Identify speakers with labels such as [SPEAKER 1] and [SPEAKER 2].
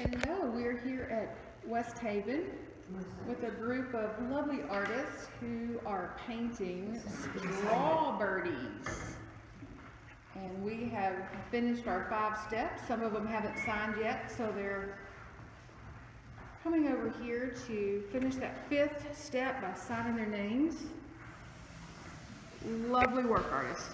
[SPEAKER 1] Hello, we're here at West Haven with a group of lovely artists who are painting Strawbirdies. And we have finished our 5 steps. Some of them haven't signed yet, so they're coming over here to finish that 5th step by signing their names. Lovely work, artists.